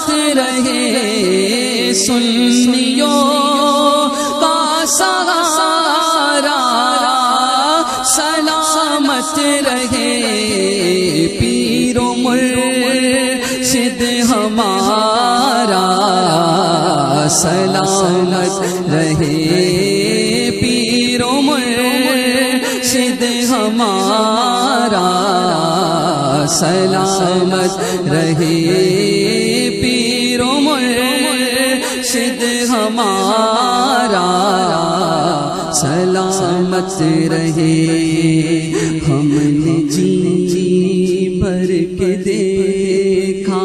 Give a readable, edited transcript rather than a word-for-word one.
سلامت رہے سنیوں کا سہارا، سلامت رہے پیر و مرشد ہمارا، سلامت رہے پیر و مرشد ہمارا، سلامت رہے پیر و مرشد ہمارا، سلامت رہے۔ ہم نے جی بھر کے دیکھا